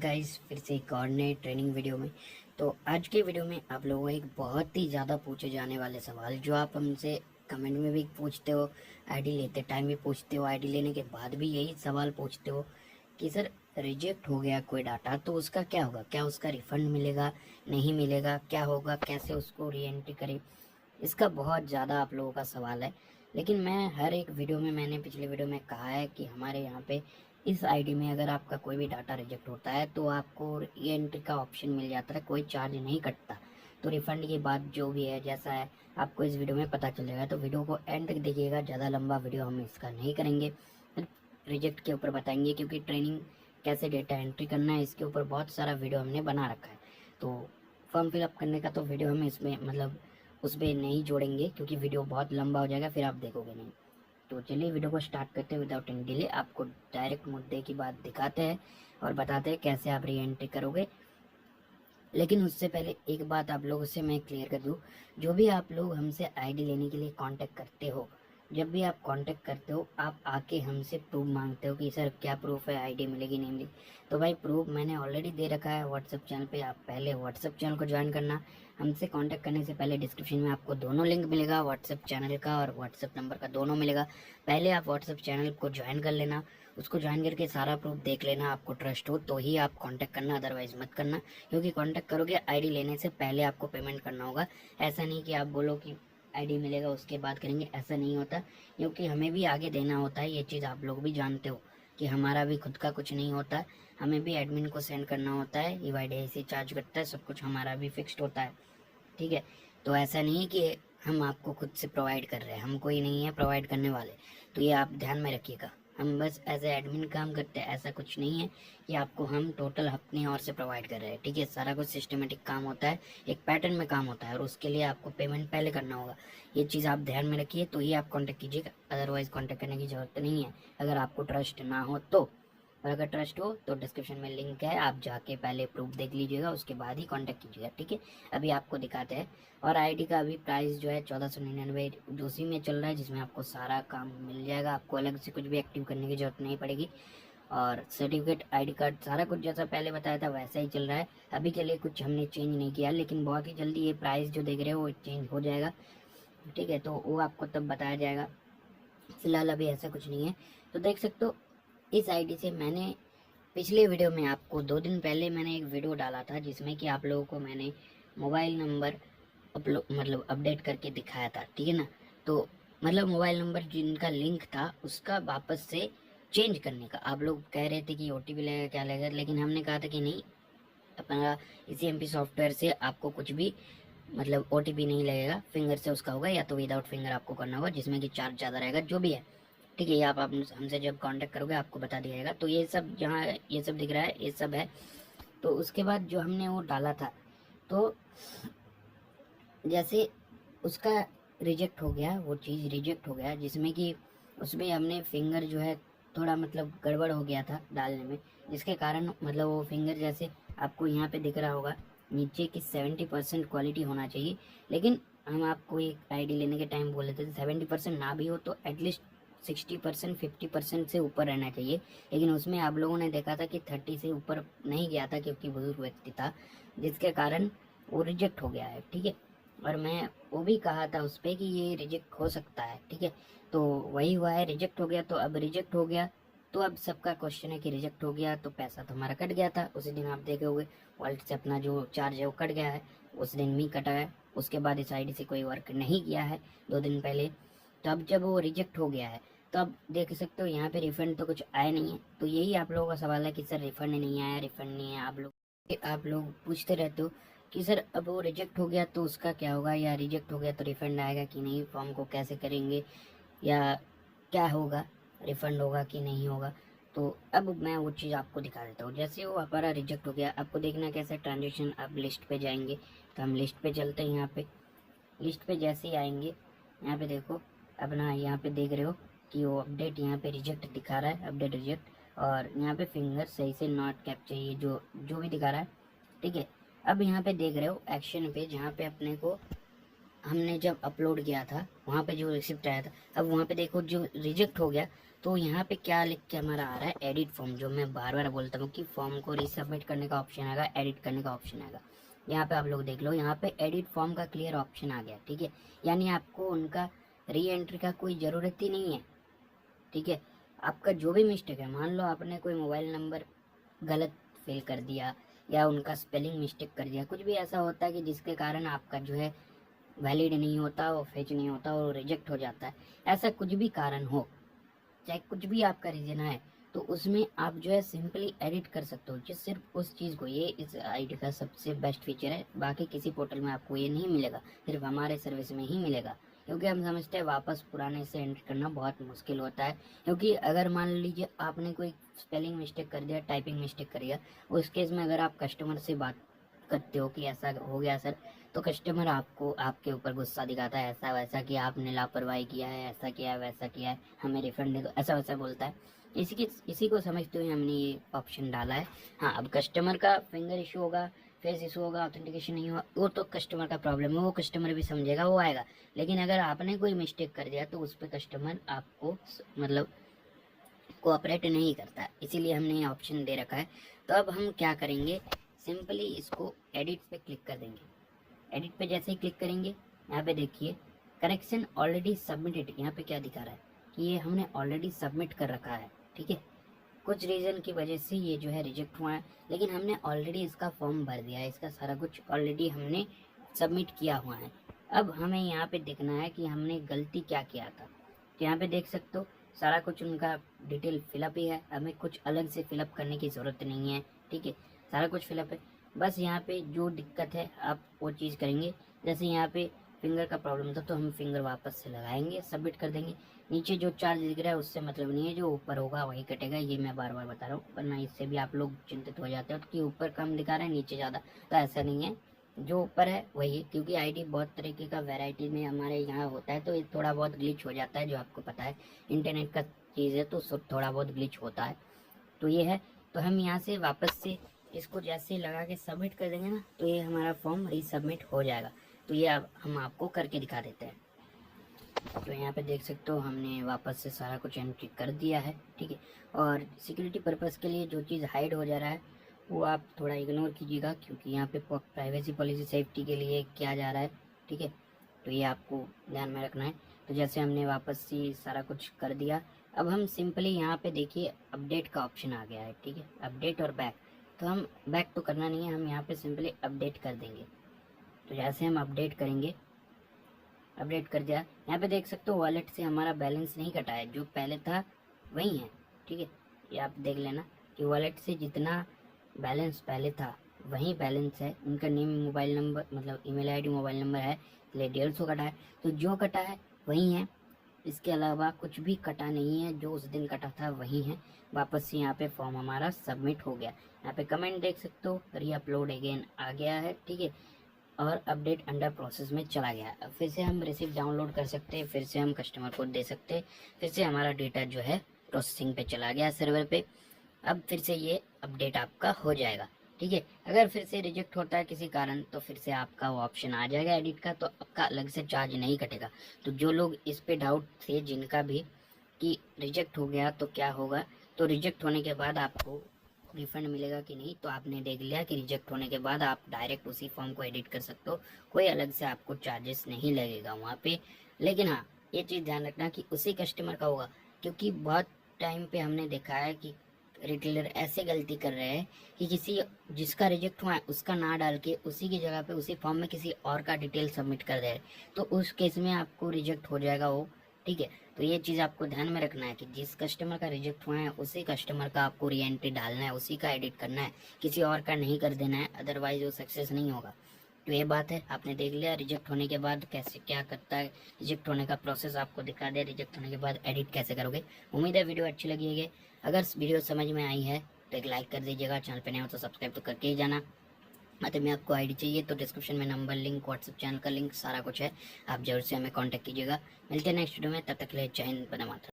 Guys, फिर से एक और नए ट्रेनिंग वीडियो में। तो आज के वीडियो में आप लोगों को एक बहुत ही ज़्यादा पूछे जाने वाले सवाल, जो आप हमसे कमेंट में भी पूछते हो, आईडी लेते टाइम भी पूछते हो, आईडी लेने के बाद भी यही सवाल पूछते हो कि सर रिजेक्ट हो गया कोई डाटा तो उसका क्या होगा, क्या उसका रिफंड मिलेगा, नहीं मिलेगा, क्या होगा, कैसे उसको री एंट्री करें। इसका बहुत ज़्यादा आप लोगों का सवाल है। लेकिन मैं हर एक वीडियो में, मैंने पिछले वीडियो में कहा है कि हमारे यहाँ पे इस आईडी में अगर आपका कोई भी डाटा रिजेक्ट होता है तो आपको री एंट्री का ऑप्शन मिल जाता है, कोई चार्ज नहीं कटता। तो रिफंड की बात जो भी है, जैसा है, आपको इस वीडियो में पता चलेगा। तो वीडियो को एंड तक देखिएगा, ज़्यादा लंबा वीडियो हम इसका नहीं करेंगे, रिजेक्ट के ऊपर बताएंगे, क्योंकि ट्रेनिंग कैसे डेटा एंट्री करना है इसके ऊपर बहुत सारा वीडियो हमने बना रखा है। तो फॉर्म फिलअप करने का तो वीडियो हम इसमें उस पर नहीं जोड़ेंगे, क्योंकि वीडियो बहुत लंबा हो जाएगा, फिर आप देखोगे नहीं। तो चलिए वीडियो को स्टार्ट करते हैं विदाउट एनी डिले। आपको डायरेक्ट मुद्दे की बात दिखाते हैं और बताते हैं कैसे आप री एंट्री करोगे। लेकिन उससे पहले एक बात आप लोगों से मैं क्लियर कर दूं, जो भी आप लोग हमसे आईडी लेने के लिए कांटेक्ट करते हो, जब भी आप कांटेक्ट करते हो, आप आके हमसे प्रूफ मांगते हो कि सर क्या प्रूफ है, आईडी मिलेगी नहीं मिलेगी। तो भाई प्रूफ मैंने ऑलरेडी दे रखा है व्हाट्सएप चैनल पे। आप पहले व्हाट्सएप चैनल को ज्वाइन करना। हमसे कांटेक्ट करने से पहले डिस्क्रिप्शन में आपको दोनों लिंक मिलेगा, व्हाट्सएप चैनल का और व्हाट्सएप नंबर का, दोनों मिलेगा। पहले आप व्हाट्सएप चैनल को ज्वाइन कर लेना, उसको ज्वाइन करके सारा प्रूफ देख लेना। आपको ट्रस्ट हो तो ही आप कांटेक्ट करना, अदरवाइज मत करना। क्योंकि कांटेक्ट करोगे आईडी लेने से पहले आपको पेमेंट करना होगा। ऐसा नहीं कि आप बोलो कि आईडी मिलेगा उसके बाद करेंगे, ऐसा नहीं होता। क्योंकि हमें भी आगे देना होता है, ये चीज़ आप लोग भी जानते हो कि हमारा भी खुद का कुछ नहीं होता। हमें भी एडमिन को सेंड करना होता है, EYDIC चार्ज करता है, सब कुछ हमारा भी फिक्स्ड होता है। ठीक है, तो ऐसा नहीं है कि हम आपको खुद से प्रोवाइड कर रहे हैं, हम कोई नहीं है प्रोवाइड करने वाले। तो ये आप ध्यान में रखिएगा, हम बस एज ए एडमिन काम करते हैं, ऐसा कुछ नहीं है कि आपको हम टोटल अपनी ओर से प्रोवाइड कर रहे हैं। ठीक है, सारा कुछ सिस्टमेटिक काम होता है, एक पैटर्न में काम होता है, और उसके लिए आपको पेमेंट पहले करना होगा। ये चीज़ आप ध्यान में रखिए, तो ही आप कॉन्टैक्ट कीजिएगा, अदरवाइज कॉन्टैक्ट करने की ज़रूरत नहीं है अगर आपको ट्रस्ट ना हो तो। और अगर ट्रस्ट हो तो डिस्क्रिप्शन में लिंक है, आप जाके पहले प्रूफ देख लीजिएगा, उसके बाद ही कांटेक्ट कीजिएगा। ठीक है, अभी आपको दिखाते हैं। और आईडी का अभी प्राइस जो है 1499 उसी में चल रहा है, जिसमें आपको सारा काम मिल जाएगा, आपको अलग से कुछ भी एक्टिव करने की जरूरत नहीं पड़ेगी। और सर्टिफिकेट, आईडी कार्ड, सारा कुछ जैसा पहले बताया था वैसा ही चल रहा है। अभी के लिए कुछ हमने चेंज नहीं किया, लेकिन बहुत ही जल्दी ये प्राइस जो देख रहे हो वो चेंज हो जाएगा। ठीक है, तो वो आपको तब बताया जाएगा, फिलहाल अभी ऐसा कुछ नहीं है। तो देख सकते हो इस आईडी से मैंने पिछले वीडियो में आपको 2 दिन पहले मैंने एक वीडियो डाला था, जिसमें कि आप लोगों को मैंने मोबाइल नंबर अपडेट करके दिखाया था। ठीक है ना, तो मोबाइल नंबर जिनका लिंक था उसका वापस से चेंज करने का। आप लोग कह रहे थे कि OTP लगेगा, क्या लगेगा, लेकिन हमने कहा था कि नहीं, अपना इसी MP सॉफ्टवेयर से आपको कुछ भी OTP नहीं लगेगा, फिंगर से उसका होगा, या तो विदाउट फिंगर आपको करना होगा, जिसमें कि चार्ज ज़्यादा रहेगा, जो भी है। ठीक है, ये आप हमसे जब कांटेक्ट करोगे आपको बता दिया जाएगा। तो ये सब जहाँ ये सब दिख रहा है ये सब है। तो उसके बाद जो हमने वो डाला था, तो जैसे उसका रिजेक्ट हो गया, वो चीज़ रिजेक्ट हो गया, जिसमें कि उसमें हमने फिंगर जो है थोड़ा गड़बड़ हो गया था डालने में, जिसके कारण वो फिंगर जैसे आपको यहाँ पे दिख रहा होगा नीचे की 70% क्वालिटी होना चाहिए। लेकिन हम आपको एक आईडी लेने के टाइम बोले थे 70% ना भी हो तो एटलीस्ट 60% 50% से ऊपर रहना चाहिए। लेकिन उसमें आप लोगों ने देखा था कि 30 से ऊपर नहीं गया था, क्योंकि बुजुर्ग व्यक्ति था, जिसके कारण वो रिजेक्ट हो गया है। ठीक है, और मैं वो भी कहा था उस पर कि ये रिजेक्ट हो सकता है। ठीक है, तो वही हुआ है, रिजेक्ट हो गया। तो अब रिजेक्ट हो गया तो अब सबका क्वेश्चन है कि रिजेक्ट हो गया तो पैसा तो हमारा कट गया था उसी दिन। आप देखे होंगे वॉलेट से अपना जो चार्ज है वो कट गया है, उस दिन भी कटा है। उसके बाद इस आईडी से कोई वर्क नहीं किया है 2 दिन पहले। तो अब जब वो रिजेक्ट हो गया है तो अब देख सकते हो यहाँ पे रिफंड तो कुछ आया नहीं है। तो यही आप लोगों का सवाल है कि सर रिफंड नहीं आया, रिफंड नहीं है। आप लोग पूछते रहते हो कि सर अब वो रिजेक्ट हो गया तो उसका क्या होगा, या रिजेक्ट हो गया तो रिफंड आएगा कि नहीं, फॉर्म को कैसे करेंगे, या क्या होगा, रिफंड होगा कि नहीं होगा। तो अब मैं वो चीज़ आपको दिखा देता हूँ। जैसे वो हमारा रिजेक्ट हो गया, आपको देखना कैसे ट्रांजेक्शन, आप लिस्ट पे जाएंगे। तो हम लिस्ट पे चलते हैं। यहाँ पे लिस्ट पे जैसे ही आएंगे, यहाँ पे देखो अपना, यहाँ पे देख रहे हो कि वो अपडेट यहाँ पे रिजेक्ट दिखा रहा है, अपडेट रिजेक्ट। और यहाँ पे फिंगर सही से नॉट कैप्चर, ये जो भी दिखा रहा है। ठीक है, अब यहाँ पे देख रहे हो एक्शन पे, जहाँ पे अपने को हमने जब अपलोड किया था वहाँ पे जो रिसिप्ट आया था, अब वहाँ पे देखो जो रिजेक्ट हो गया, तो यहाँ पे क्या लिख के हमारा आ रहा है, एडिट फॉर्म। जो मैं बार बार बोलता हूँ कि फॉर्म को रीसबमिट करने का ऑप्शन आएगा, एडिट करने का ऑप्शन आएगा। यहाँ पे आप लोग देख लो, यहाँ पे एडिट फॉर्म का क्लियर ऑप्शन आ गया, ठीक है। यानी आपको उनका री एंट्री का कोई ज़रूरत ही नहीं है, ठीक है। आपका जो भी मिस्टेक है, मान लो आपने कोई मोबाइल नंबर गलत फिल कर दिया या उनका स्पेलिंग मिस्टेक कर दिया, कुछ भी ऐसा होता है कि जिसके कारण आपका जो है वैलिड नहीं होता, वो फेच नहीं होता और रिजेक्ट हो जाता है। ऐसा कुछ भी कारण हो, चाहे कुछ भी आपका रीजन है, तो उसमें आप जो है सिंपली एडिट कर सकते हो जिस सिर्फ उस चीज़ को। ये इस आईडी का सबसे बेस्ट फीचर है, बाकी किसी पोर्टल में आपको ये नहीं मिलेगा, सिर्फ हमारे सर्विस में ही मिलेगा। क्योंकि हम समझते हैं वापस पुराने से एंटर करना बहुत मुश्किल होता है। क्योंकि अगर मान लीजिए आपने कोई स्पेलिंग मिस्टेक कर दिया, टाइपिंग मिस्टेक कर दिया, उस केस में अगर आप कस्टमर से बात करते हो कि ऐसा हो गया सर, तो कस्टमर आपको आपके ऊपर गुस्सा दिखाता है, ऐसा वैसा कि आपने लापरवाही किया है, ऐसा किया है, वैसा किया है, हमें रिफंड दे दो, ऐसा वैसा बोलता है। इसी को समझते हुए हमने ये ऑप्शन डाला है। हाँ, अब कस्टमर का फिंगर इशू होगा, फेस इशू होगा, ऑथेंटिकेशन नहीं हुआ, वो तो कस्टमर का प्रॉब्लम है, वो कस्टमर भी समझेगा, वो आएगा। लेकिन अगर आपने कोई मिस्टेक कर दिया तो उस पर कस्टमर आपको मतलब कोऑपरेट नहीं करता, इसीलिए हमने ये ऑप्शन दे रखा है। तो अब हम क्या करेंगे, सिंपली इसको एडिट पे क्लिक कर देंगे। एडिट पे जैसे ही क्लिक करेंगे, यहाँ पे देखिए करेक्शन ऑलरेडी सबमिटेड, यहाँ पे क्या दिखा रहा है कि ये हमने ऑलरेडी सबमिट कर रखा है, ठीक है। कुछ रीज़न की वजह से ये जो है रिजेक्ट हुआ है, लेकिन हमने ऑलरेडी इसका फॉर्म भर दिया है, इसका सारा कुछ ऑलरेडी हमने सबमिट किया हुआ है। अब हमें यहाँ पे देखना है कि हमने गलती क्या किया था। तो यहाँ पे देख सकते हो सारा कुछ उनका डिटेल फिलअप ही है, हमें कुछ अलग से फिलअप करने की ज़रूरत नहीं है, ठीक है। सारा कुछ फिलअप है, बस यहाँ पे जो दिक्कत है आप वो चीज़ करेंगे। जैसे यहाँ पे फिंगर का प्रॉब्लम था, तो हम फिंगर वापस से लगाएंगे, सबमिट कर देंगे। नीचे जो चार्ज दिख रहा है उससे मतलब नहीं है, जो ऊपर होगा वही कटेगा, ये मैं बार बार बता रहा हूँ, वरना इससे भी आप लोग चिंतित हो जाते हो कि ऊपर कम दिखा रहा है नीचे ज़्यादा, तो ऐसा नहीं है, जो ऊपर है वही। क्योंकि आईडी बहुत तरीके का वैरायटी में हमारे यहाँ होता है, तो ये थोड़ा बहुत ग्लिच हो जाता है, जो आपको पता है इंटरनेट का चीज़ है, तो थोड़ा बहुत ग्लिच होता है, तो ये है। तो हम यहाँ से वापस से इसको जैसे लगा के सबमिट कर देंगे ना, तो ये हमारा फॉर्म रीसबमिट हो जाएगा। तो ये अब हम आपको करके दिखा देते हैं। तो यहाँ पे देख सकते हो हमने वापस से सारा कुछ एंट्री कर दिया है, ठीक है। और सिक्योरिटी पर्पज़ के लिए जो चीज़ हाइड हो जा रहा है वो आप थोड़ा इग्नोर कीजिएगा, क्योंकि यहाँ पे प्राइवेसी पॉलिसी सेफ्टी के लिए किया जा रहा है, ठीक है। तो ये आपको ध्यान में रखना है। तो जैसे हमने वापस से सारा कुछ कर दिया, अब हम सिंपली यहाँ पे देखिए अपडेट का ऑप्शन आ गया है, ठीक है, अपडेट और बैक। तो हम बैक तो करना नहीं है, हम यहाँ पे सिंपली अपडेट कर देंगे। तो जैसे हम अपडेट करेंगे, अपडेट कर दिया, यहाँ पे देख सकते हो वॉलेट से हमारा बैलेंस नहीं कटा है, जो पहले था वही है, ठीक है। ये आप देख लेना कि वॉलेट से जितना बैलेंस पहले था वही बैलेंस है। उनका नेम, मोबाइल नंबर मतलब ईमेल आईडी, मोबाइल नंबर है, इसलिए 150 कटा है, तो जो कटा है वही है, इसके अलावा कुछ भी कटा नहीं है, जो उस दिन कटा था वही है। वापस से यहाँ पे फॉर्म हमारा सबमिट हो गया। यहाँ पे कमेंट देख सकते हो, री अपलोड अगेन आ गया है, ठीक है, और अपडेट अंडर प्रोसेस में चला गया। अब फिर से हम रिसिप्ट डाउनलोड कर सकते हैं, फिर से हम कस्टमर को दे सकते हैं, फिर से हमारा डेटा जो है प्रोसेसिंग पे चला गया सर्वर पे। अब फिर से ये अपडेट आपका हो जाएगा, ठीक है। अगर फिर से रिजेक्ट होता है किसी कारण, तो फिर से आपका वो ऑप्शन आ जाएगा एडिट का, तो आपका अलग से चार्ज नहीं कटेगा। तो जो लोग इस पे डाउट थे जिनका भी कि रिजेक्ट हो गया तो क्या होगा, तो रिजेक्ट होने के बाद आपको रिफंड मिलेगा कि नहीं, तो आपने देख लिया कि रिजेक्ट होने के बाद आप डायरेक्ट उसी फॉर्म को एडिट कर सकते हो, कोई अलग से आपको चार्जेस नहीं लगेगा वहाँ पे। लेकिन हाँ, ये चीज़ ध्यान रखना कि उसी कस्टमर का होगा, क्योंकि बहुत टाइम पे हमने देखा है कि रिटेलर ऐसे गलती कर रहे हैं कि किसी जिसका रिजेक्ट हुआ है उसका ना डाल के उसी की जगह पे उसी फॉर्म में किसी और का डिटेल सबमिट कर दे रहे, तो उस केस में आपको रिजेक्ट हो जाएगा वो, ठीक है। तो ये चीज़ आपको ध्यान में रखना है कि जिस कस्टमर का रिजेक्ट हुआ है उसी कस्टमर का आपको री एंट्री डालना है, उसी का एडिट करना है, किसी और का नहीं कर देना है, अदरवाइज वो सक्सेस नहीं होगा। तो ये बात है, आपने देख लिया रिजेक्ट होने के बाद कैसे क्या करता है, रिजेक्ट होने का प्रोसेस आपको दिखा दिया, रिजेक्ट होने के बाद एडिट कैसे करोगे। उम्मीद है वीडियो अच्छी लगी है। अगर वीडियो समझ में आई है तो एक लाइक कर दीजिएगा, चैनल पे नए हो तो सब्सक्राइब तो करके ही जाना। मतलब में आपको आईडी चाहिए तो डिस्क्रिप्शन में नंबर, लिंक, व्हाट्सएप चैनल का लिंक सारा कुछ है, आप जरूर से हमें कांटेक्ट कीजिएगा। मिलते हैं नेक्स्ट वीडियो में, तब तक के लिए जय हिंद, वंदे मातरम।